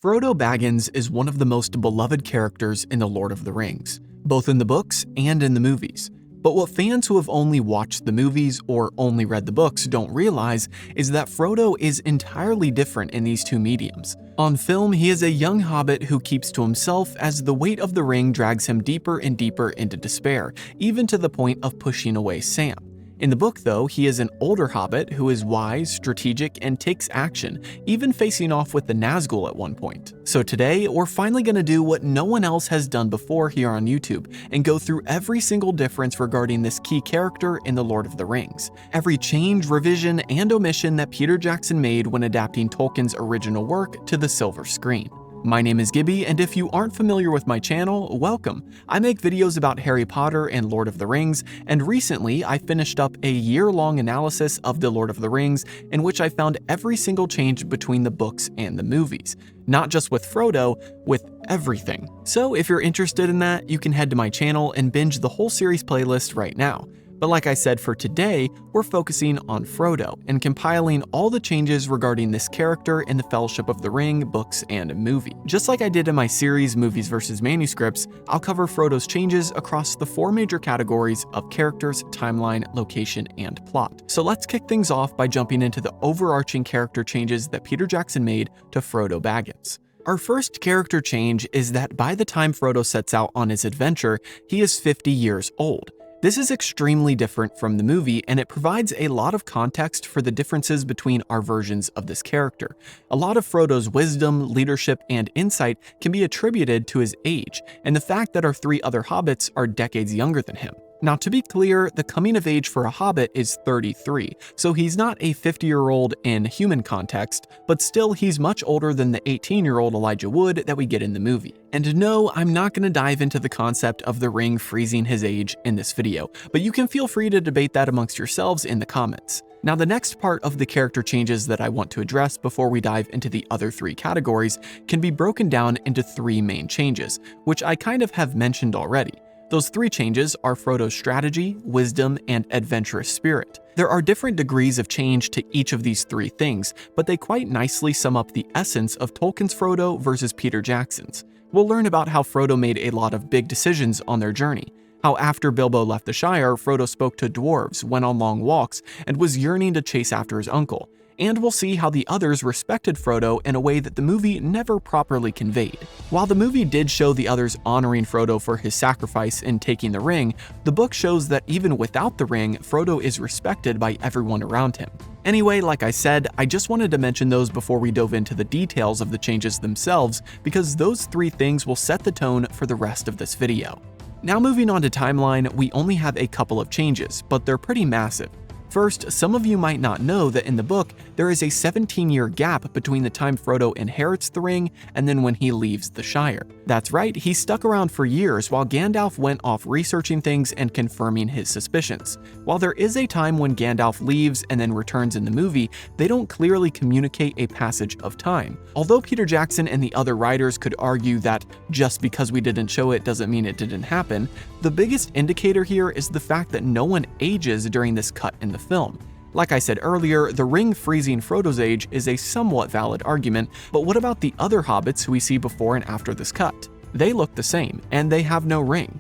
Frodo Baggins is one of the most beloved characters in The Lord of the Rings, both in the books and in the movies. But what fans who have only watched the movies or only read the books don't realize is that Frodo is entirely different in these two mediums. On film, he is a young hobbit who keeps to himself as the weight of the ring drags him deeper and deeper into despair, even to the point of pushing away Sam. In the book, though, he is an older hobbit who is wise, strategic, and takes action, even facing off with the Nazgul at one point. So today, we're finally going to do what no one else has done before here on YouTube, and go through every single difference regarding this key character in The Lord of the Rings. Every change, revision, and omission that Peter Jackson made when adapting Tolkien's original work to the silver screen. My name is Gibby, and if you aren't familiar with my channel, welcome. I make videos about Harry Potter and Lord of the Rings, and recently I finished up a year-long analysis of The Lord of the Rings in which I found every single change between the books and the movies. Not just with Frodo, with everything. So if you're interested in that, you can head to my channel and binge the whole series playlist right now. But like I said, for today, we're focusing on Frodo and compiling all the changes regarding this character in the Fellowship of the Ring books and movie. Just like I did in my series Movies vs. Manuscripts, I'll cover Frodo's changes across the four major categories of characters, timeline, location, and plot. So let's kick things off by jumping into the overarching character changes that Peter Jackson made to Frodo Baggins. Our first character change is that by the time Frodo sets out on his adventure, he is 50 years old. This is extremely different from the movie, and it provides a lot of context for the differences between our versions of this character. A lot of Frodo's wisdom, leadership, and insight can be attributed to his age, and the fact that our three other hobbits are decades younger than him. Now, to be clear, the coming of age for a hobbit is 33, so he's not a 50-year-old in human context, but still he's much older than the 18-year-old Elijah Wood that we get in the movie. And no, I'm not going to dive into the concept of the ring freezing his age in this video, but you can feel free to debate that amongst yourselves in the comments. Now, the next part of the character changes that I want to address before we dive into the other three categories can be broken down into three main changes, which I kind of have mentioned already. Those three changes are Frodo's strategy, wisdom, and adventurous spirit. There are different degrees of change to each of these three things, but they quite nicely sum up the essence of Tolkien's Frodo versus Peter Jackson's. We'll learn about how Frodo made a lot of big decisions on their journey, how after Bilbo left the Shire, Frodo spoke to dwarves, went on long walks, and was yearning to chase after his uncle. And we'll see how the others respected Frodo in a way that the movie never properly conveyed. While the movie did show the others honoring Frodo for his sacrifice in taking the ring, the book shows that even without the ring, Frodo is respected by everyone around him. Anyway, like I said, I just wanted to mention those before we dove into the details of the changes themselves, because those three things will set the tone for the rest of this video. Now moving on to timeline, we only have a couple of changes, but they're pretty massive. First, some of you might not know that in the book, there is a 17-year gap between the time Frodo inherits the ring and then when he leaves the Shire. That's right, he stuck around for years while Gandalf went off researching things and confirming his suspicions. While there is a time when Gandalf leaves and then returns in the movie, they don't clearly communicate a passage of time. Although Peter Jackson and the other writers could argue that just because we didn't show it doesn't mean it didn't happen, the biggest indicator here is the fact that no one ages during this cut in the film. Like I said earlier, the ring freezing Frodo's age is a somewhat valid argument, but what about the other hobbits who we see before and after this cut? They look the same, and they have no ring.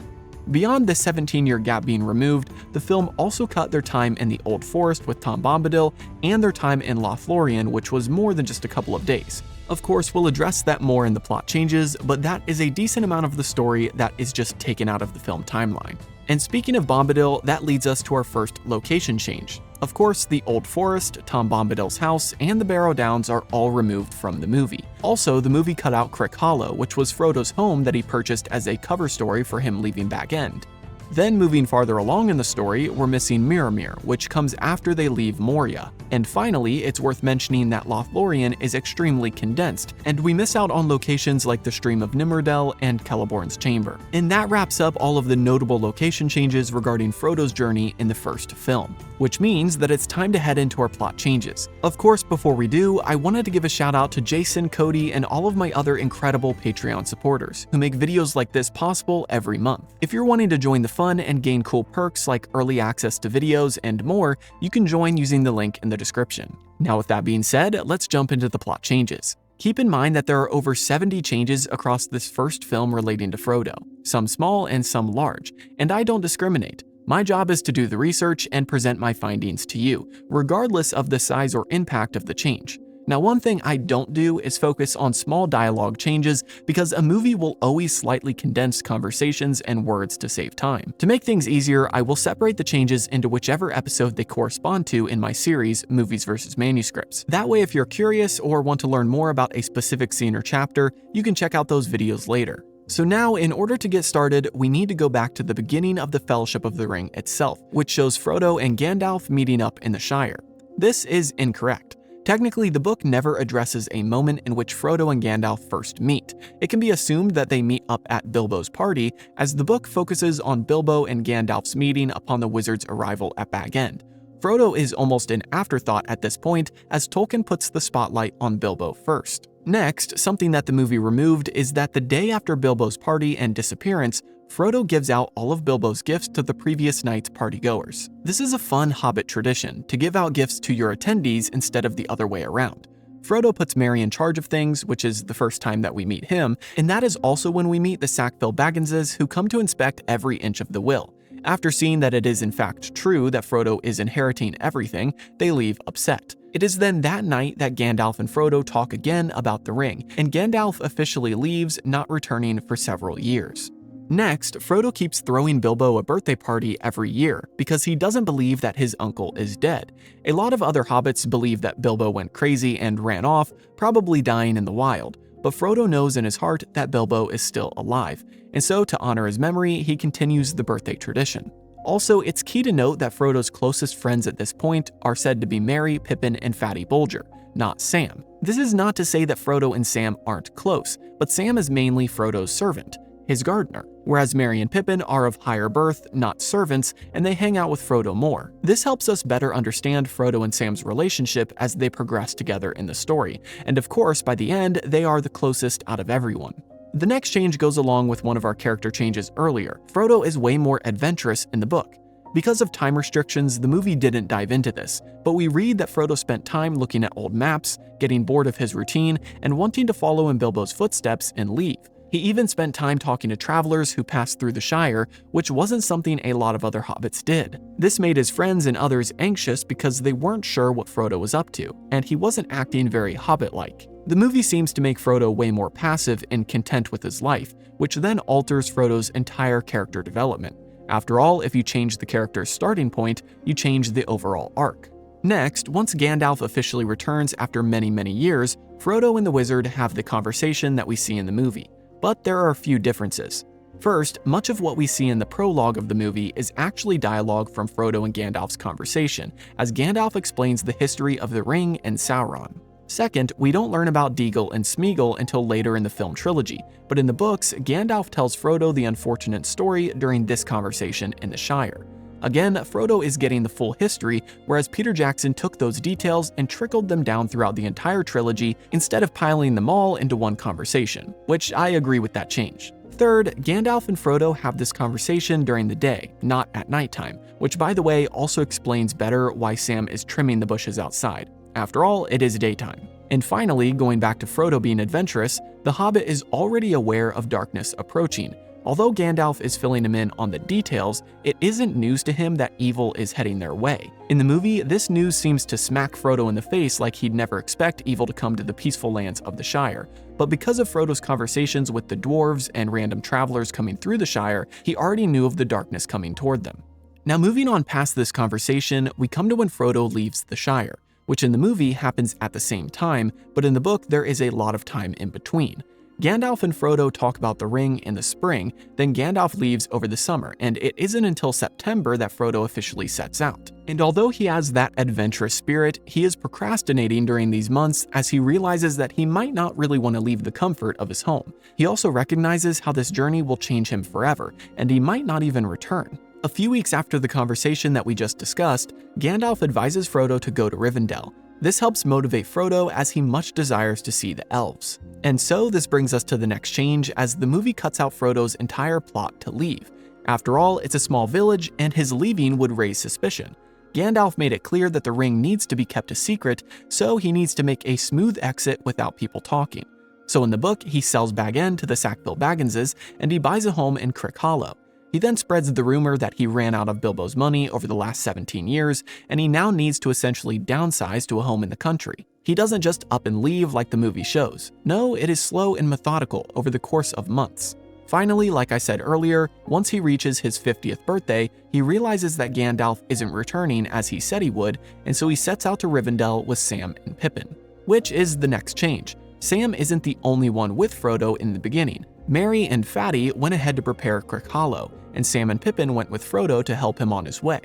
Beyond the 17-year gap being removed, the film also cut their time in the Old Forest with Tom Bombadil and their time in Lothlorien, which was more than just a couple of days. Of course, we'll address that more in the plot changes, but that is a decent amount of the story that is just taken out of the film timeline. And speaking of Bombadil, that leads us to our first location change. Of course, the Old Forest, Tom Bombadil's house, and the Barrow Downs are all removed from the movie. Also, the movie cut out Crick Hollow, which was Frodo's home that he purchased as a cover story for him leaving Bag End. Then moving farther along in the story, we're missing Mirror, which comes after they leave Moria. And finally, it's worth mentioning that Lothlorien is extremely condensed, and we miss out on locations like the Stream of Nimrudel and Celeborn's Chamber. And that wraps up all of the notable location changes regarding Frodo's journey in the first film, which means that it's time to head into our plot changes. Of course, before we do, I wanted to give a shout out to Jason, Cody, and all of my other incredible Patreon supporters who make videos like this possible every month. If you're wanting to join the fun and gain cool perks like early access to videos and more, you can join using the link in the description. Now with that being said, let's jump into the plot changes. Keep in mind that there are over 70 changes across this first film relating to Frodo, some small and some large, and I don't discriminate. My job is to do the research and present my findings to you, regardless of the size or impact of the change. Now, one thing I don't do is focus on small dialogue changes because a movie will always slightly condense conversations and words to save time. To make things easier, I will separate the changes into whichever episode they correspond to in my series, Movies vs. Manuscripts. That way, if you're curious or want to learn more about a specific scene or chapter, you can check out those videos later. So now, in order to get started, we need to go back to the beginning of the Fellowship of the Ring itself, which shows Frodo and Gandalf meeting up in the Shire. This is incorrect. Technically, the book never addresses a moment in which Frodo and Gandalf first meet. It can be assumed that they meet up at Bilbo's party, as the book focuses on Bilbo and Gandalf's meeting upon the wizard's arrival at Bag End. Frodo is almost an afterthought at this point, as Tolkien puts the spotlight on Bilbo first. Next, something that the movie removed is that the day after Bilbo's party and disappearance, Frodo gives out all of Bilbo's gifts to the previous night's partygoers. This is a fun Hobbit tradition, to give out gifts to your attendees instead of the other way around. Frodo puts Merry in charge of things, which is the first time that we meet him, and that is also when we meet the Sackville Bagginses who come to inspect every inch of the will. After seeing that it is in fact true that Frodo is inheriting everything, they leave upset. It is then that night that Gandalf and Frodo talk again about the ring, and Gandalf officially leaves, not returning for several years. Next, Frodo keeps throwing Bilbo a birthday party every year because he doesn't believe that his uncle is dead. A lot of other hobbits believe that Bilbo went crazy and ran off, probably dying in the wild, but Frodo knows in his heart that Bilbo is still alive, and so to honor his memory, he continues the birthday tradition. Also, it's key to note that Frodo's closest friends at this point are said to be Merry, Pippin, and Fatty Bolger, not Sam. This is not to say that Frodo and Sam aren't close, but Sam is mainly Frodo's servant, his gardener, whereas Merry and Pippin are of higher birth, not servants, and they hang out with Frodo more. This helps us better understand Frodo and Sam's relationship as they progress together in the story, and of course, by the end, they are the closest out of everyone. The next change goes along with one of our character changes earlier. Frodo is way more adventurous in the book. Because of time restrictions, the movie didn't dive into this, but we read that Frodo spent time looking at old maps, getting bored of his routine, and wanting to follow in Bilbo's footsteps and leave. He even spent time talking to travelers who passed through the Shire, which wasn't something a lot of other hobbits did. This made his friends and others anxious because they weren't sure what Frodo was up to, and he wasn't acting very hobbit-like. The movie seems to make Frodo way more passive and content with his life, which then alters Frodo's entire character development. After all, if you change the character's starting point, you change the overall arc. Next, once Gandalf officially returns after many years, Frodo and the wizard have the conversation that we see in the movie. But there are a few differences. First, much of what we see in the prologue of the movie is actually dialogue from Frodo and Gandalf's conversation, as Gandalf explains the history of the ring and Sauron. Second, we don't learn about Deagol and Smeagol until later in the film trilogy, but in the books, Gandalf tells Frodo the unfortunate story during this conversation in the Shire. Again, Frodo is getting the full history, whereas Peter Jackson took those details and trickled them down throughout the entire trilogy instead of piling them all into one conversation, which I agree with that change. Third, Gandalf and Frodo have this conversation during the day, not at nighttime, which by the way also explains better why Sam is trimming the bushes outside. After all, it is daytime. And finally, going back to Frodo being adventurous, the Hobbit is already aware of darkness approaching. Although Gandalf is filling him in on the details, it isn't news to him that evil is heading their way. In the movie, this news seems to smack Frodo in the face like he'd never expect evil to come to the peaceful lands of the Shire. But because of Frodo's conversations with the dwarves and random travelers coming through the Shire, he already knew of the darkness coming toward them. Now moving on past this conversation, we come to when Frodo leaves the Shire, which in the movie happens at the same time, but in the book there is a lot of time in between. Gandalf and Frodo talk about the ring in the spring, then Gandalf leaves over the summer, and it isn't until September that Frodo officially sets out. And although he has that adventurous spirit, he is procrastinating during these months as he realizes that he might not really want to leave the comfort of his home. He also recognizes how this journey will change him forever, and he might not even return. A few weeks after the conversation that we just discussed, Gandalf advises Frodo to go to Rivendell. This helps motivate Frodo as he much desires to see the elves. And so this brings us to the next change as the movie cuts out Frodo's entire plot to leave. After all, it's a small village and his leaving would raise suspicion. Gandalf made it clear that the ring needs to be kept a secret, so he needs to make a smooth exit without people talking. So in the book, he sells Bag End to the Sackville Bagginses, and he buys a home in Crick Hollow. He then spreads the rumor that he ran out of Bilbo's money over the last 17 years, and he now needs to essentially downsize to a home in the country. He doesn't just up and leave like the movie shows. No, it is slow and methodical over the course of months. Finally, like I said earlier, once he reaches his 50th birthday, he realizes that Gandalf isn't returning as he said he would, and so he sets out to Rivendell with Sam and Pippin. Which is the next change. Sam isn't the only one with Frodo in the beginning. Merry and Fatty went ahead to prepare Crick Hollow, and Sam and Pippin went with Frodo to help him on his way.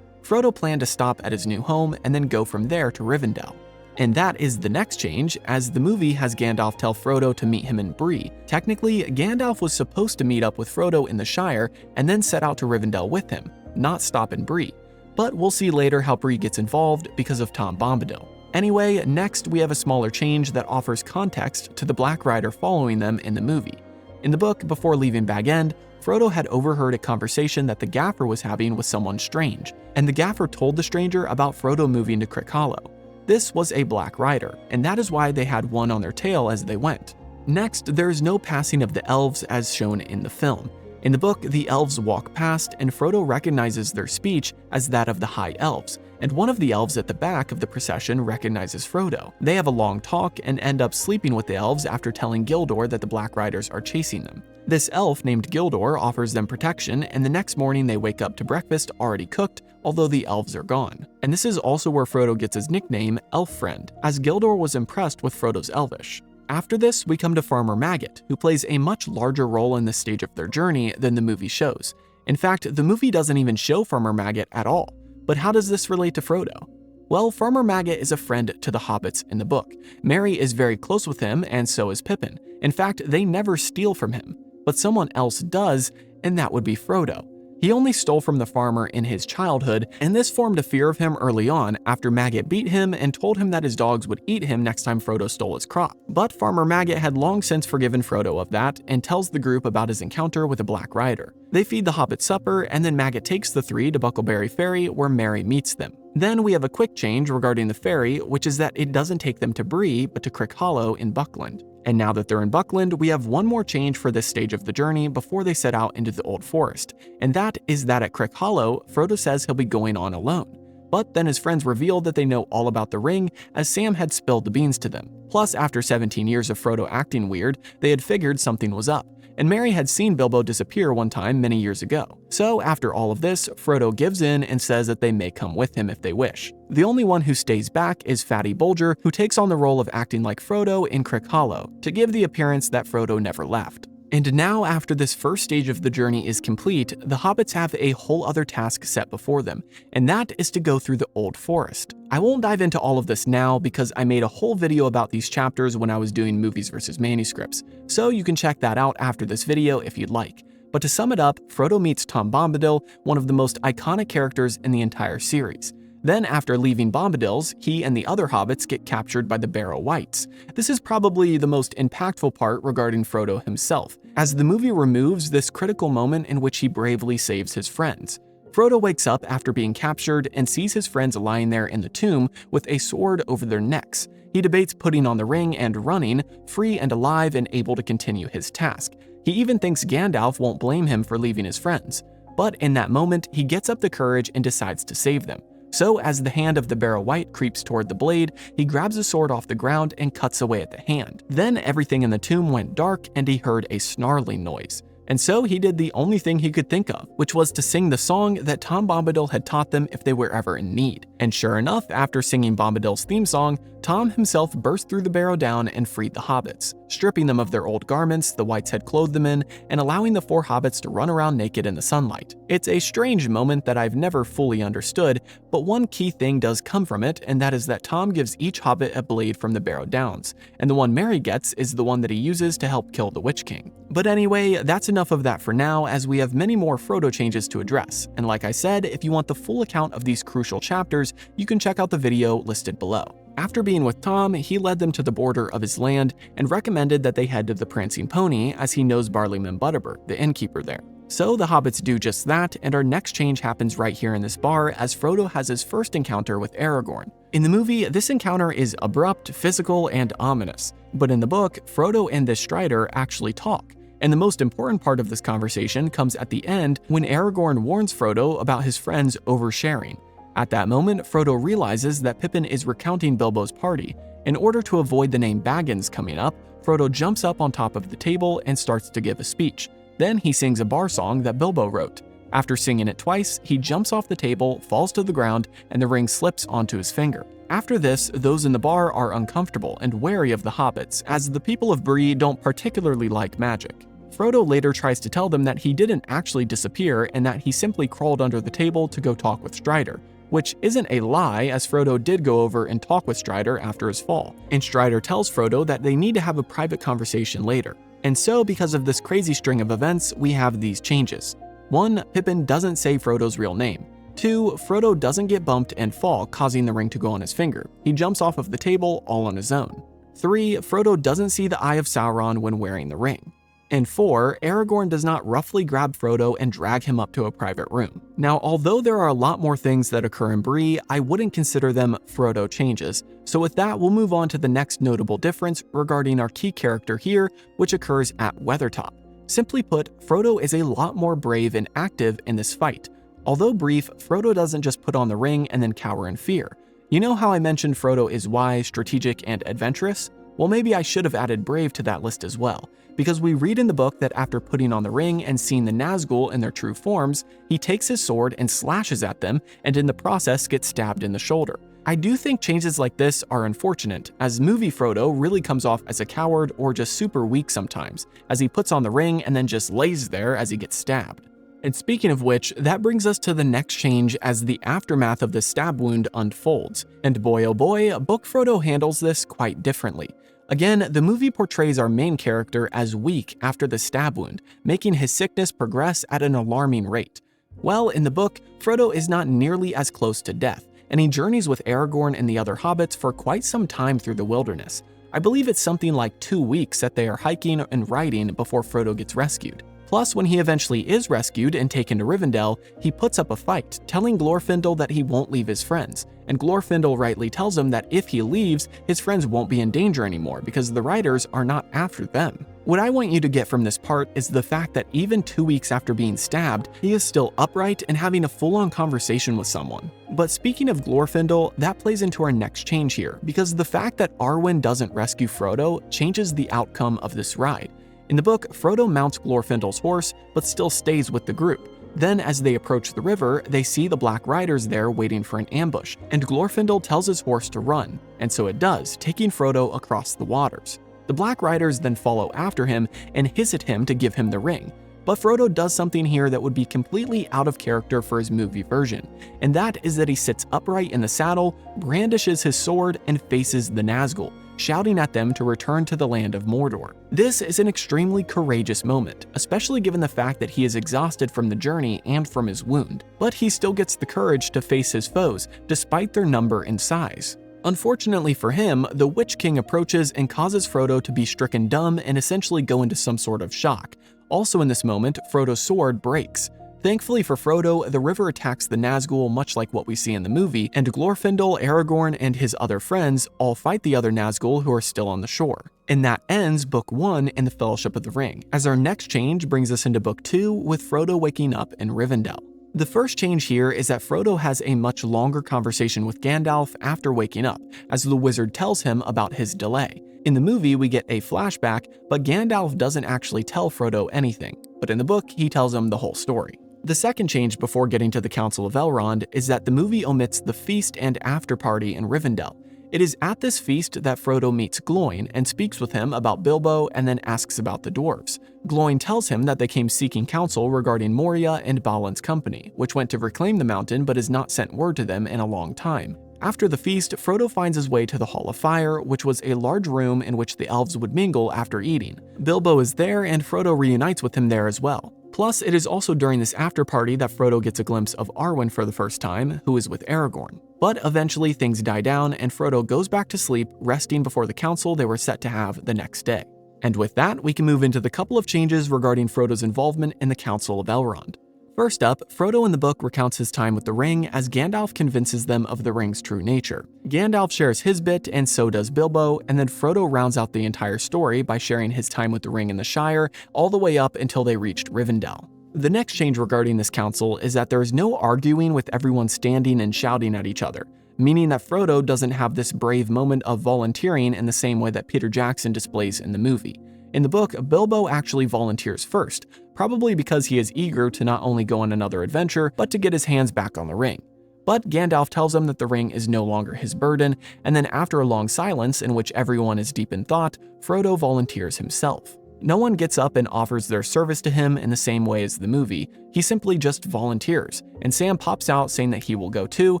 Frodo planned to stop at his new home and then go from there to Rivendell. And that is the next change, as the movie has Gandalf tell Frodo to meet him in Bree. Technically, Gandalf was supposed to meet up with Frodo in the Shire and then set out to Rivendell with him, not stop in Bree. But we'll see later how Bree gets involved because of Tom Bombadil. Anyway, next we have a smaller change that offers context to the Black Rider following them in the movie. In the book, before leaving Bag End, Frodo had overheard a conversation that the Gaffer was having with someone strange, and the Gaffer told the stranger about Frodo moving to Crick Hollow. This was a Black Rider, and that is why they had one on their tail as they went. Next, there is no passing of the elves as shown in the film. In the book, the elves walk past, and Frodo recognizes their speech as that of the High Elves, and one of the elves at the back of the procession recognizes Frodo. They have a long talk and end up sleeping with the elves after telling Gildor that the Black Riders are chasing them. This elf named Gildor offers them protection, and the next morning they wake up to breakfast already cooked, although the elves are gone. And this is also where Frodo gets his nickname, Elf Friend, as Gildor was impressed with Frodo's Elvish. After this, we come to Farmer Maggot, who plays a much larger role in this stage of their journey than the movie shows. In fact, the movie doesn't even show Farmer Maggot at all. But how does this relate to Frodo? Well, Farmer Maggot is a friend to the hobbits in the book. Merry is very close with him, and so is Pippin. In fact, they never steal from him. But someone else does, and that would be Frodo. He only stole from the farmer in his childhood, and this formed a fear of him early on after Maggot beat him and told him that his dogs would eat him next time Frodo stole his crop. But Farmer Maggot had long since forgiven Frodo of that and tells the group about his encounter with a Black Rider. They feed the hobbit supper, and then Maggot takes the three to Buckleberry Ferry where Merry meets them. Then we have a quick change regarding the ferry, which is that it doesn't take them to Bree, but to Crick Hollow in Buckland. And now that they're in Buckland, we have one more change for this stage of the journey before they set out into the Old Forest, and that is that at Crick Hollow, Frodo says he'll be going on alone. But then his friends revealed that they know all about the ring, as Sam had spilled the beans to them. Plus, after 17 years of Frodo acting weird, they had figured something was up, and Merry had seen Bilbo disappear one time many years ago. So after all of this, Frodo gives in and says that they may come with him if they wish. The only one who stays back is Fatty Bolger, who takes on the role of acting like Frodo in Crick Hollow, to give the appearance that Frodo never left. And now, after this first stage of the journey is complete, the hobbits have a whole other task set before them, and that is to go through the Old Forest. I won't dive into all of this now because I made a whole video about these chapters when I was doing movies versus manuscripts, so you can check that out after this video if you'd like. But to sum it up, Frodo meets Tom Bombadil, one of the most iconic characters in the entire series. Then, after leaving Bombadil's, he and the other hobbits get captured by the Barrow Wights. This is probably the most impactful part regarding Frodo himself, as the movie removes this critical moment in which he bravely saves his friends. Frodo wakes up after being captured and sees his friends lying there in the tomb with a sword over their necks. He debates putting on the ring and running, free and alive and able to continue his task. He even thinks Gandalf won't blame him for leaving his friends. But in that moment, he gets up the courage and decides to save them. So as the hand of the Barrow Wight creeps toward the blade, he grabs a sword off the ground and cuts away at the hand. Then everything in the tomb went dark and he heard a snarling noise. And so he did the only thing he could think of, which was to sing the song that Tom Bombadil had taught them if they were ever in need. And sure enough, after singing Bombadil's theme song, Tom himself burst through the barrow down and freed the hobbits, stripping them of their old garments the Wights had clothed them in, and allowing the four hobbits to run around naked in the sunlight. It's a strange moment that I've never fully understood, but one key thing does come from it, and that is that Tom gives each hobbit a blade from the Barrow Downs, and the one Merry gets is the one that he uses to help kill the Witch King. But anyway, that's enough of that for now, as we have many more Frodo changes to address, and like I said, if you want the full account of these crucial chapters, you can check out the video listed below. After being with Tom, he led them to the border of his land and recommended that they head to the Prancing Pony as he knows Barleyman Butterbur, the innkeeper there. So the hobbits do just that, and our next change happens right here in this bar as Frodo has his first encounter with Aragorn. In the movie, this encounter is abrupt, physical, and ominous, but in the book, Frodo and this Strider actually talk. And the most important part of this conversation comes at the end when Aragorn warns Frodo about his friends oversharing. At that moment, Frodo realizes that Pippin is recounting Bilbo's party. In order to avoid the name Baggins coming up, Frodo jumps up on top of the table and starts to give a speech. Then he sings a bar song that Bilbo wrote. After singing it twice, he jumps off the table, falls to the ground, and the ring slips onto his finger. After this, those in the bar are uncomfortable and wary of the hobbits, as the people of Bree don't particularly like magic. Frodo later tries to tell them that he didn't actually disappear and that he simply crawled under the table to go talk with Strider, which isn't a lie, as Frodo did go over and talk with Strider after his fall, and Strider tells Frodo that they need to have a private conversation later. And so, because of this crazy string of events, we have these changes. 1. Pippin doesn't say Frodo's real name. 2. Frodo doesn't get bumped and fall, causing the ring to go on his finger. He jumps off of the table all on his own. 3. Frodo doesn't see the Eye of Sauron when wearing the ring. And 4. Aragorn does not roughly grab Frodo and drag him up to a private room. Now, although there are a lot more things that occur in Bree, I wouldn't consider them Frodo changes. So with that, we'll move on to the next notable difference regarding our key character here, which occurs at Weathertop. Simply put, Frodo is a lot more brave and active in this fight. Although brief, Frodo doesn't just put on the ring and then cower in fear. You know how I mentioned Frodo is wise, strategic, and adventurous? Well, maybe I should have added brave to that list as well, because we read in the book that after putting on the ring and seeing the Nazgul in their true forms, he takes his sword and slashes at them, and in the process gets stabbed in the shoulder. I do think changes like this are unfortunate, as movie Frodo really comes off as a coward or just super weak sometimes, as he puts on the ring and then just lays there as he gets stabbed. And speaking of which, that brings us to the next change as the aftermath of the stab wound unfolds. And boy oh boy, Book Frodo handles this quite differently. Again, the movie portrays our main character as weak after the stab wound, making his sickness progress at an alarming rate. Well, in the book, Frodo is not nearly as close to death, and he journeys with Aragorn and the other hobbits for quite some time through the wilderness. I believe it's something like 2 weeks that they are hiking and riding before Frodo gets rescued. Plus, when he eventually is rescued and taken to Rivendell, he puts up a fight, telling Glorfindel that he won't leave his friends. And Glorfindel rightly tells him that if he leaves, his friends won't be in danger anymore because the riders are not after them. What I want you to get from this part is the fact that even 2 weeks after being stabbed, he is still upright and having a full-on conversation with someone. But speaking of Glorfindel, that plays into our next change here, because the fact that Arwen doesn't rescue Frodo changes the outcome of this ride. In the book, Frodo mounts Glorfindel's horse, but still stays with the group. Then, as they approach the river, they see the Black Riders there waiting for an ambush, and Glorfindel tells his horse to run, and so it does, taking Frodo across the waters. The Black Riders then follow after him and hiss at him to give him the ring. But Frodo does something here that would be completely out of character for his movie version, and that is that he sits upright in the saddle, brandishes his sword, and faces the Nazgul, shouting at them to return to the land of Mordor. This is an extremely courageous moment, especially given the fact that he is exhausted from the journey and from his wound, but he still gets the courage to face his foes, despite their number and size. Unfortunately for him, the Witch King approaches and causes Frodo to be stricken dumb and essentially go into some sort of shock. Also in this moment, Frodo's sword breaks. Thankfully for Frodo, the river attacks the Nazgul much like what we see in the movie, and Glorfindel, Aragorn, and his other friends all fight the other Nazgul who are still on the shore. And that ends Book 1 in the Fellowship of the Ring, as our next change brings us into Book 2 with Frodo waking up in Rivendell. The first change here is that Frodo has a much longer conversation with Gandalf after waking up, as the wizard tells him about his delay. In the movie, we get a flashback, but Gandalf doesn't actually tell Frodo anything, but in the book, he tells him the whole story. The second change before getting to the Council of Elrond is that the movie omits the feast and after party in Rivendell. It is at this feast that Frodo meets Gloin and speaks with him about Bilbo and then asks about the dwarves. Gloin tells him that they came seeking counsel regarding Moria and Balin's company, which went to reclaim the mountain but has not sent word to them in a long time. After the feast, Frodo finds his way to the Hall of Fire, which was a large room in which the elves would mingle after eating. Bilbo is there and Frodo reunites with him there as well. Plus, it is also during this after party that Frodo gets a glimpse of Arwen for the first time, who is with Aragorn. But eventually things die down and Frodo goes back to sleep, resting before the council they were set to have the next day. And with that, we can move into the couple of changes regarding Frodo's involvement in the Council of Elrond. First up, Frodo in the book recounts his time with the ring as Gandalf convinces them of the ring's true nature. Gandalf shares his bit and so does Bilbo, and then Frodo rounds out the entire story by sharing his time with the ring in the Shire all the way up until they reached Rivendell. The next change regarding this council is that there is no arguing with everyone standing and shouting at each other, meaning that Frodo doesn't have this brave moment of volunteering in the same way that Peter Jackson displays in the movie. In the book, Bilbo actually volunteers first, probably because he is eager to not only go on another adventure, but to get his hands back on the ring. But Gandalf tells him that the ring is no longer his burden, and then after a long silence in which everyone is deep in thought, Frodo volunteers himself. No one gets up and offers their service to him in the same way as the movie, he simply just volunteers, and Sam pops out saying that he will go too,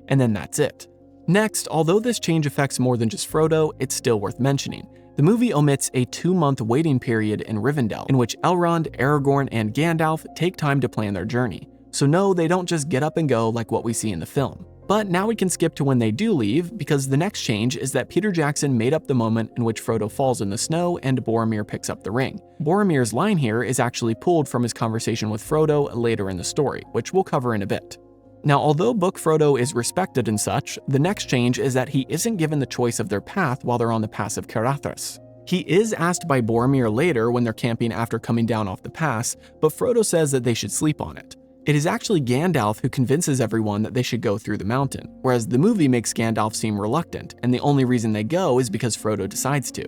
and then that's it. Next, although this change affects more than just Frodo, it's still worth mentioning. The movie omits a 2-month waiting period in Rivendell, in which Elrond, Aragorn, and Gandalf take time to plan their journey. So no, they don't just get up and go like what we see in the film. But now we can skip to when they do leave, because the next change is that Peter Jackson made up the moment in which Frodo falls in the snow and Boromir picks up the ring. Boromir's line here is actually pulled from his conversation with Frodo later in the story, which we'll cover in a bit. Now, although Book Frodo is respected and such, the next change is that he isn't given the choice of their path while they're on the pass of Carathras. He is asked by Boromir later when they're camping after coming down off the pass, but Frodo says that they should sleep on it. It is actually Gandalf who convinces everyone that they should go through the mountain, whereas the movie makes Gandalf seem reluctant, and the only reason they go is because Frodo decides to.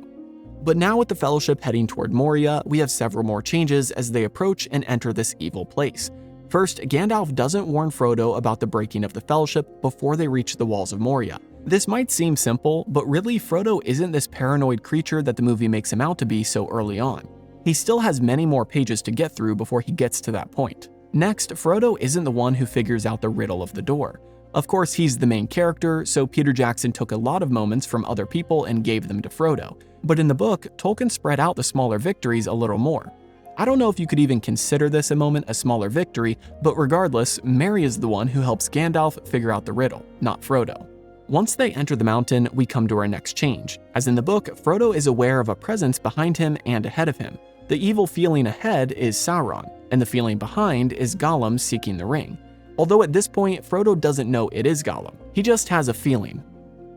But now with the Fellowship heading toward Moria, we have several more changes as they approach and enter this evil place. First, Gandalf doesn't warn Frodo about the breaking of the Fellowship before they reach the walls of Moria. This might seem simple, but really Frodo isn't this paranoid creature that the movie makes him out to be so early on. He still has many more pages to get through before he gets to that point. Next, Frodo isn't the one who figures out the riddle of the door. Of course, he's the main character, so Peter Jackson took a lot of moments from other people and gave them to Frodo. But in the book, Tolkien spread out the smaller victories a little more. I don't know if you could even consider this a moment a smaller victory, but regardless, Merry is the one who helps Gandalf figure out the riddle, not Frodo. Once they enter the mountain, we come to our next change. As in the book, Frodo is aware of a presence behind him and ahead of him. The evil feeling ahead is Sauron, and the feeling behind is Gollum seeking the ring. Although at this point, Frodo doesn't know it is Gollum. He just has a feeling.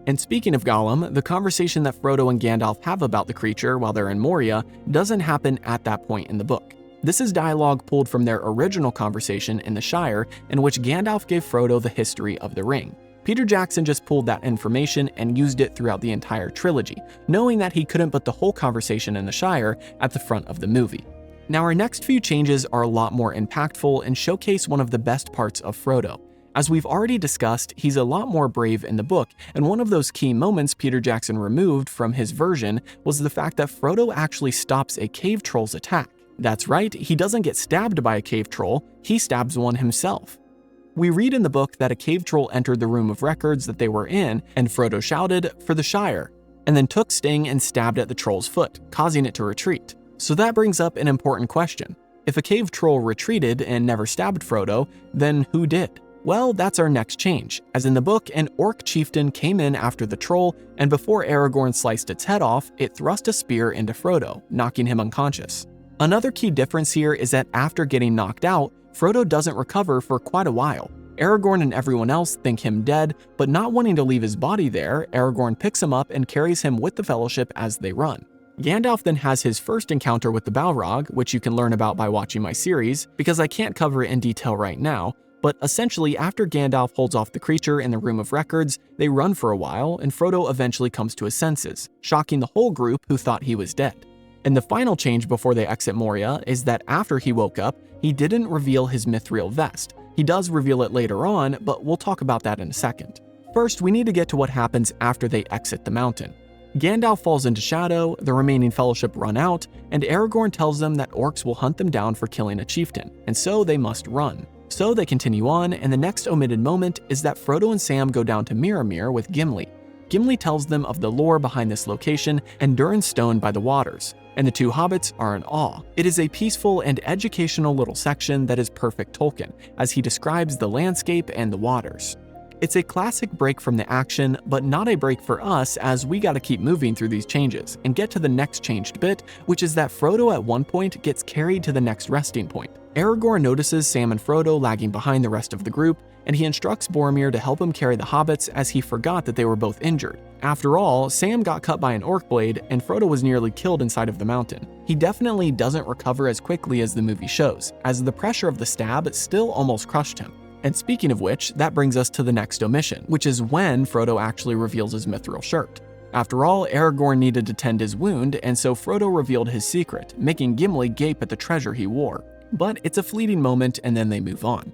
And speaking of Gollum, the conversation that Frodo and Gandalf have about the creature while they're in Moria doesn't happen at that point in the book. This is dialogue pulled from their original conversation in the Shire, in which Gandalf gave Frodo the history of the ring. Peter Jackson just pulled that information and used it throughout the entire trilogy, knowing that he couldn't put the whole conversation in the Shire at the front of the movie. Now, our next few changes are a lot more impactful and showcase one of the best parts of Frodo. As we've already discussed, he's a lot more brave in the book, and one of those key moments Peter Jackson removed from his version was the fact that Frodo actually stops a cave troll's attack. That's right, he doesn't get stabbed by a cave troll, he stabs one himself. We read in the book that a cave troll entered the room of records that they were in, and Frodo shouted, "For the Shire," and then took Sting and stabbed at the troll's foot, causing it to retreat. So that brings up an important question. If a cave troll retreated and never stabbed Frodo, then who did? Well, that's our next change. As in the book, an orc chieftain came in after the troll, and before Aragorn sliced its head off, it thrust a spear into Frodo, knocking him unconscious. Another key difference here is that after getting knocked out, Frodo doesn't recover for quite a while. Aragorn and everyone else think him dead, but not wanting to leave his body there, Aragorn picks him up and carries him with the Fellowship as they run. Gandalf then has his first encounter with the Balrog, which you can learn about by watching my series, because I can't cover it in detail right now, but essentially after Gandalf holds off the creature in the Room of Records, they run for a while, and Frodo eventually comes to his senses, shocking the whole group who thought he was dead. And the final change before they exit Moria is that after he woke up, he didn't reveal his mithril vest. He does reveal it later on, but we'll talk about that in a second. First, we need to get to what happens after they exit the mountain. Gandalf falls into shadow, the remaining Fellowship run out, and Aragorn tells them that orcs will hunt them down for killing a chieftain, and so they must run. So they continue on, and the next omitted moment is that Frodo and Sam go down to Mirror with Gimli. Gimli tells them of the lore behind this location and Durin's Stone by the waters, and the two hobbits are in awe. It is a peaceful and educational little section that is perfect Tolkien, as he describes the landscape and the waters. It's a classic break from the action, but not a break for us as we gotta keep moving through these changes and get to the next changed bit, which is that Frodo at one point gets carried to the next resting point. Aragorn notices Sam and Frodo lagging behind the rest of the group, and he instructs Boromir to help him carry the hobbits as he forgot that they were both injured. After all, Sam got cut by an orc blade, and Frodo was nearly killed inside of the mountain. He definitely doesn't recover as quickly as the movie shows, as the pressure of the stab still almost crushed him. And speaking of which, that brings us to the next omission, which is when Frodo actually reveals his mithril shirt. After all, Aragorn needed to tend his wound, and so Frodo revealed his secret, making Gimli gape at the treasure he wore. But it's a fleeting moment and then they move on.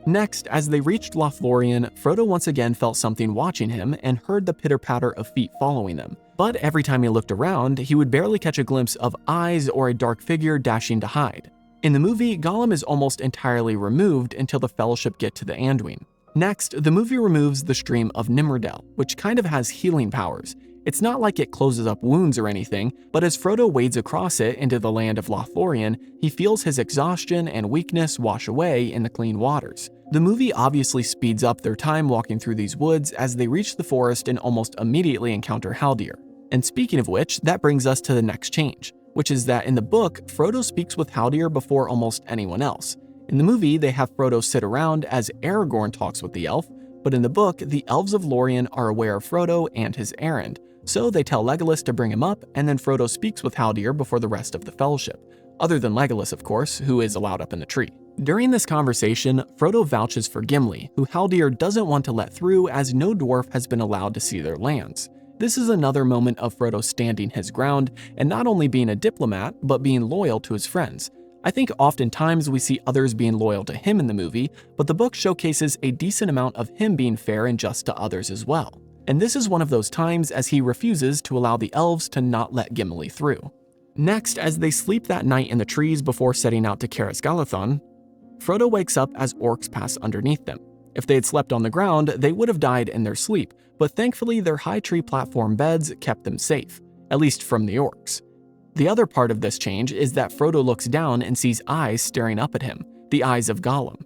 Next, as they reached Lothlorien, Frodo once again felt something watching him and heard the pitter-patter of feet following them. But every time he looked around, he would barely catch a glimpse of eyes or a dark figure dashing to hide. In the movie, Gollum is almost entirely removed until the Fellowship get to the Anduin. Next, the movie removes the stream of Nimrodel, which kind of has healing powers. It's not like it closes up wounds or anything, but as Frodo wades across it into the land of Lothlorien, he feels his exhaustion and weakness wash away in the clean waters. The movie obviously speeds up their time walking through these woods as they reach the forest and almost immediately encounter Haldir. And speaking of which, that brings us to the next change, which is that in the book, Frodo speaks with Haldir before almost anyone else. In the movie, they have Frodo sit around as Aragorn talks with the elf, but in the book, the elves of Lorien are aware of Frodo and his errand, so they tell Legolas to bring him up, and then Frodo speaks with Haldir before the rest of the Fellowship, other than Legolas, of course, who is allowed up in the tree. During this conversation, Frodo vouches for Gimli, who Haldir doesn't want to let through as no dwarf has been allowed to see their lands. This is another moment of Frodo standing his ground and not only being a diplomat, but being loyal to his friends. I think oftentimes we see others being loyal to him in the movie, but the book showcases a decent amount of him being fair and just to others as well. And this is one of those times as he refuses to allow the elves to not let Gimli through. Next, as they sleep that night in the trees before setting out to Caras Galadhon, Frodo wakes up as orcs pass underneath them. If they had slept on the ground, they would have died in their sleep, but thankfully their high tree platform beds kept them safe, at least from the orcs. The other part of this change is that Frodo looks down and sees eyes staring up at him, the eyes of Gollum.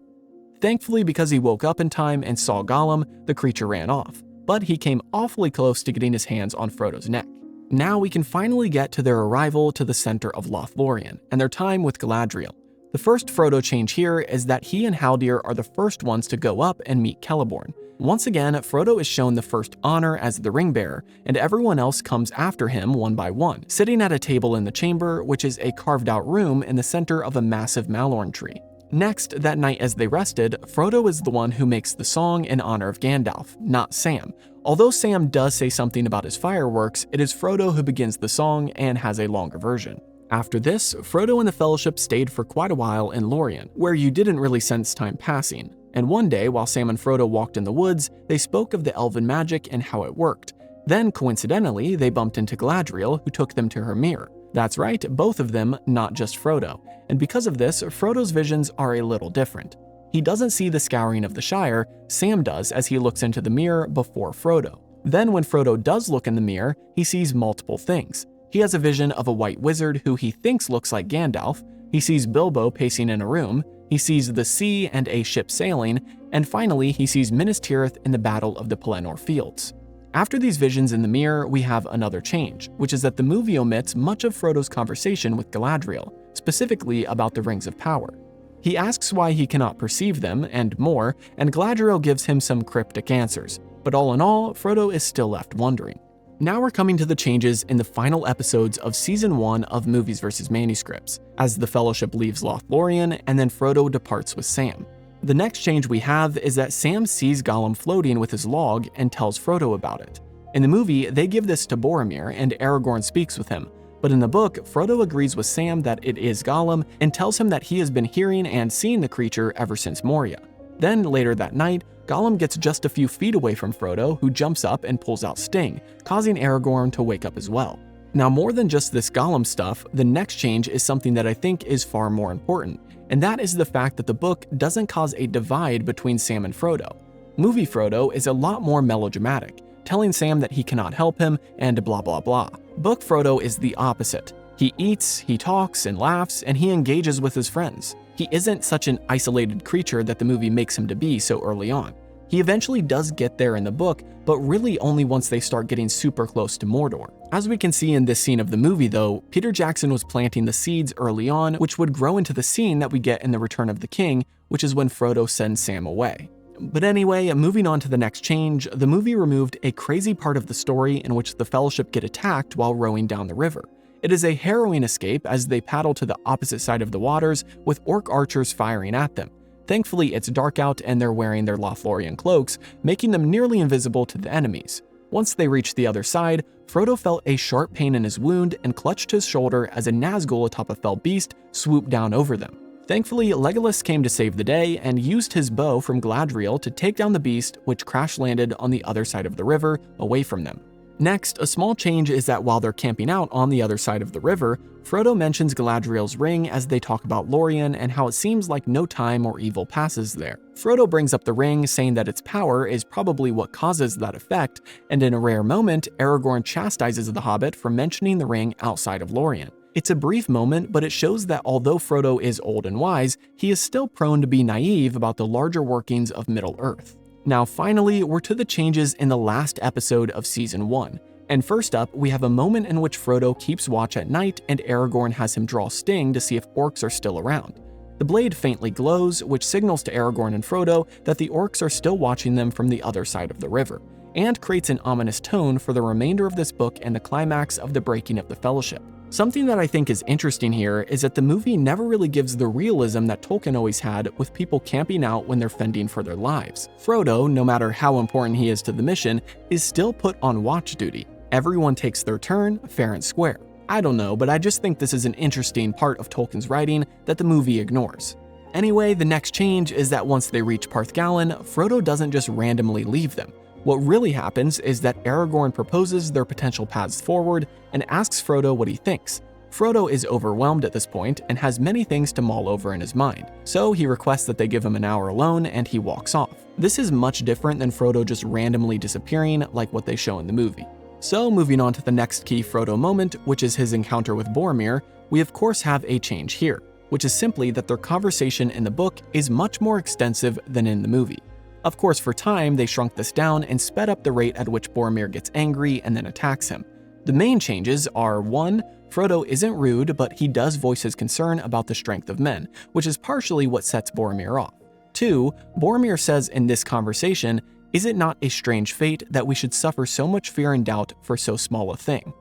Thankfully, because he woke up in time and saw Gollum, the creature ran off, but he came awfully close to getting his hands on Frodo's neck. Now we can finally get to their arrival to the center of Lothlorien and their time with Galadriel. The first Frodo change here is that he and Haldir are the first ones to go up and meet Celeborn. Once again, Frodo is shown the first honor as the ring bearer, and everyone else comes after him one by one, sitting at a table in the chamber, which is a carved-out room in the center of a massive Malorn tree. Next, that night as they rested, Frodo is the one who makes the song in honor of Gandalf, not Sam. Although Sam does say something about his fireworks, it is Frodo who begins the song and has a longer version. After this, Frodo and the Fellowship stayed for quite a while in Lorien, where you didn't really sense time passing. And one day, while Sam and Frodo walked in the woods, they spoke of the elven magic and how it worked. Then, coincidentally, they bumped into Galadriel, who took them to her mirror. That's right, both of them, not just Frodo. And because of this, Frodo's visions are a little different. He doesn't see the scouring of the Shire, Sam does as he looks into the mirror before Frodo. Then when Frodo does look in the mirror, he sees multiple things. He has a vision of a white wizard who he thinks looks like Gandalf, he sees Bilbo pacing in a room, he sees the sea and a ship sailing, and finally he sees Minas Tirith in the Battle of the Pelennor Fields. After these visions in the mirror, we have another change, which is that the movie omits much of Frodo's conversation with Galadriel, specifically about the Rings of Power. He asks why he cannot perceive them and more, and Galadriel gives him some cryptic answers, but all in all, Frodo is still left wondering. Now we're coming to the changes in the final episodes of Season 1 of Movies vs. Manuscripts, as the Fellowship leaves Lothlorien and then Frodo departs with Sam. The next change we have is that Sam sees Gollum floating with his log and tells Frodo about it. In the movie, they give this to Boromir and Aragorn speaks with him, but in the book, Frodo agrees with Sam that it is Gollum and tells him that he has been hearing and seeing the creature ever since Moria. Then later that night, Gollum gets just a few feet away from Frodo, who jumps up and pulls out Sting, causing Aragorn to wake up as well. Now, more than just this Gollum stuff, the next change is something that I think is far more important, and that is the fact that the book doesn't cause a divide between Sam and Frodo. Movie Frodo is a lot more melodramatic, telling Sam that he cannot help him and blah blah blah. Book Frodo is the opposite. He eats, he talks and laughs, and he engages with his friends. He isn't such an isolated creature that the movie makes him to be so early on. He eventually does get there in the book, but really only once they start getting super close to Mordor. As we can see in this scene of the movie though, Peter Jackson was planting the seeds early on, which would grow into the scene that we get in The Return of the King, which is when Frodo sends Sam away. But anyway, moving on to the next change, the movie removed a crazy part of the story in which the Fellowship get attacked while rowing down the river. It is a harrowing escape as they paddle to the opposite side of the waters with orc archers firing at them. Thankfully, it's dark out and they're wearing their Lothlorien cloaks, making them nearly invisible to the enemies. Once they reached the other side, Frodo felt a sharp pain in his wound and clutched his shoulder as a Nazgul atop a fell beast swooped down over them. Thankfully, Legolas came to save the day and used his bow from Galadriel to take down the beast, which crash-landed on the other side of the river, away from them. Next, a small change is that while they're camping out on the other side of the river, Frodo mentions Galadriel's ring as they talk about Lorien and how it seems like no time or evil passes there. Frodo brings up the ring, saying that its power is probably what causes that effect, and in a rare moment, Aragorn chastises the Hobbit for mentioning the ring outside of Lorien. It's a brief moment, but it shows that although Frodo is old and wise, he is still prone to be naive about the larger workings of Middle-earth. Now finally, we're to the changes in the last episode of Season 1. And first up, we have a moment in which Frodo keeps watch at night and Aragorn has him draw Sting to see if orcs are still around. The blade faintly glows, which signals to Aragorn and Frodo that the orcs are still watching them from the other side of the river, and creates an ominous tone for the remainder of this book and the climax of the breaking of the Fellowship. Something that I think is interesting here is that the movie never really gives the realism that Tolkien always had with people camping out when they're fending for their lives. Frodo, no matter how important he is to the mission, is still put on watch duty. Everyone takes their turn, fair and square. I don't know, but I just think this is an interesting part of Tolkien's writing that the movie ignores. Anyway, the next change is that once they reach Parthgalen, Frodo doesn't just randomly leave them. What really happens is that Aragorn proposes their potential paths forward and asks Frodo what he thinks. Frodo is overwhelmed at this point and has many things to mull over in his mind, so he requests that they give him an hour alone and he walks off. This is much different than Frodo just randomly disappearing like what they show in the movie. So moving on to the next key Frodo moment, which is his encounter with Boromir, we of course have a change here, which is simply that their conversation in the book is much more extensive than in the movie. Of course, for time, they shrunk this down and sped up the rate at which Boromir gets angry and then attacks him. The main changes are 1. Frodo isn't rude, but he does voice his concern about the strength of men, which is partially what sets Boromir off. 2. Boromir says in this conversation, "Is it not a strange fate that we should suffer so much fear and doubt for so small a thing?"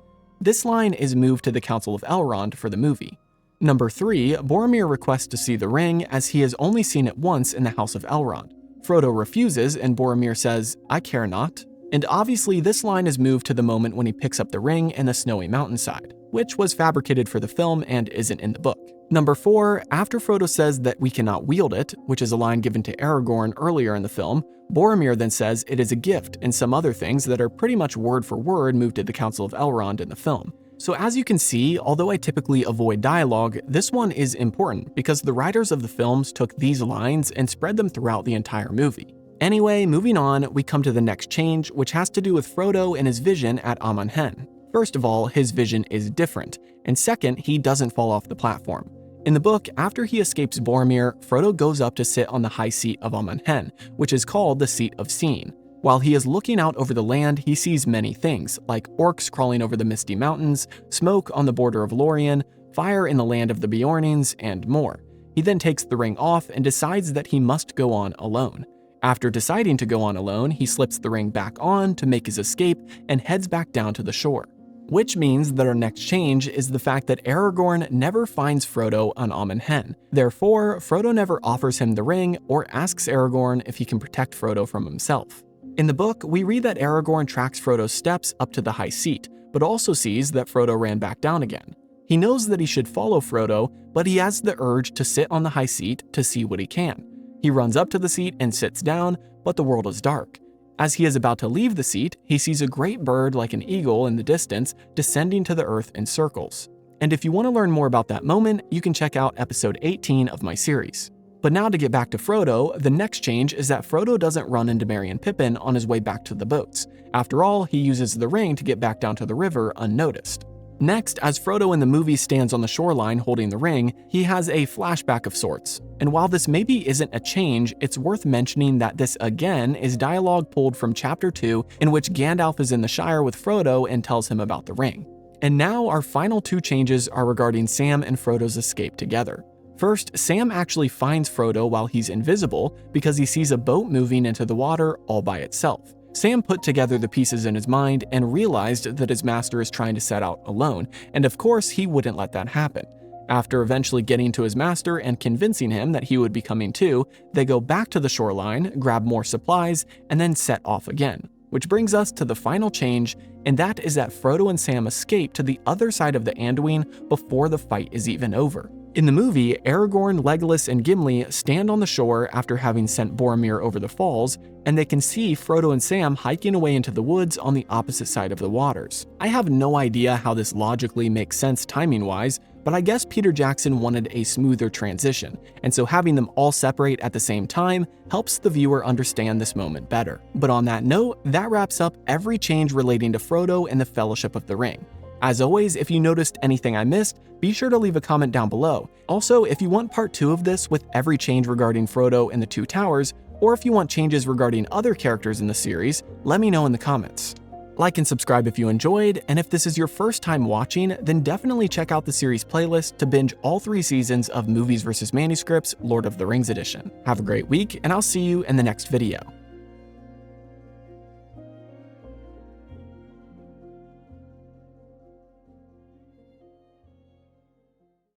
This line is moved to the Council of Elrond for the movie. Number 3. Boromir requests to see the ring as he has only seen it once in the House of Elrond. Frodo refuses and Boromir says, "I care not." And obviously this line is moved to the moment when he picks up the ring in the snowy mountainside, which was fabricated for the film and isn't in the book. Number 4, after Frodo says that we cannot wield it, which is a line given to Aragorn earlier in the film, Boromir then says it is a gift and some other things that are pretty much word for word moved to the Council of Elrond in the film. So as you can see, although I typically avoid dialogue, this one is important because the writers of the films took these lines and spread them throughout the entire movie. Anyway, moving on, we come to the next change, which has to do with Frodo and his vision at Amon Hen. First of all, his vision is different, and second, he doesn't fall off the platform. In the book, after he escapes Boromir, Frodo goes up to sit on the high seat of Amon Hen, which is called the Seat of Seeing. While he is looking out over the land, he sees many things, like orcs crawling over the misty mountains, smoke on the border of Lorien, fire in the land of the Beornings, and more. He then takes the ring off and decides that he must go on alone. After deciding to go on alone, he slips the ring back on to make his escape and heads back down to the shore. Which means that our next change is the fact that Aragorn never finds Frodo on Amon Hen. Therefore, Frodo never offers him the ring or asks Aragorn if he can protect Frodo from himself. In the book, we read that Aragorn tracks Frodo's steps up to the high seat, but also sees that Frodo ran back down again. He knows that he should follow Frodo, but he has the urge to sit on the high seat to see what he can. He runs up to the seat and sits down, but the world is dark. As he is about to leave the seat, he sees a great bird like an eagle in the distance descending to the earth in circles. And if you want to learn more about that moment, you can check out episode 18 of my series. But now to get back to Frodo, the next change is that Frodo doesn't run into Merry and Pippin on his way back to the boats. After all, he uses the ring to get back down to the river unnoticed. Next, as Frodo in the movie stands on the shoreline holding the ring, he has a flashback of sorts. And while this maybe isn't a change, it's worth mentioning that this again is dialogue pulled from Chapter 2, in which Gandalf is in the Shire with Frodo and tells him about the ring. And now our final two changes are regarding Sam and Frodo's escape together. First, Sam actually finds Frodo while he's invisible because he sees a boat moving into the water all by itself. Sam put together the pieces in his mind and realized that his master is trying to set out alone, and of course he wouldn't let that happen. After eventually getting to his master and convincing him that he would be coming too, they go back to the shoreline, grab more supplies, and then set off again. Which brings us to the final change, and that is that Frodo and Sam escape to the other side of the Anduin before the fight is even over. In the movie, Aragorn, Legolas, and Gimli stand on the shore after having sent Boromir over the falls, and they can see Frodo and Sam hiking away into the woods on the opposite side of the waters. I have no idea how this logically makes sense timing-wise, but I guess Peter Jackson wanted a smoother transition, and so having them all separate at the same time helps the viewer understand this moment better. But on that note, that wraps up every change relating to Frodo and the Fellowship of the Ring. As always, if you noticed anything I missed, be sure to leave a comment down below. Also, if you want part 2 of this with every change regarding Frodo and the Two Towers, or if you want changes regarding other characters in the series, let me know in the comments. Like and subscribe if you enjoyed, and if this is your first time watching, then definitely check out the series playlist to binge all 3 seasons of Movies vs. Manuscripts Lord of the Rings edition. Have a great week, and I'll see you in the next video.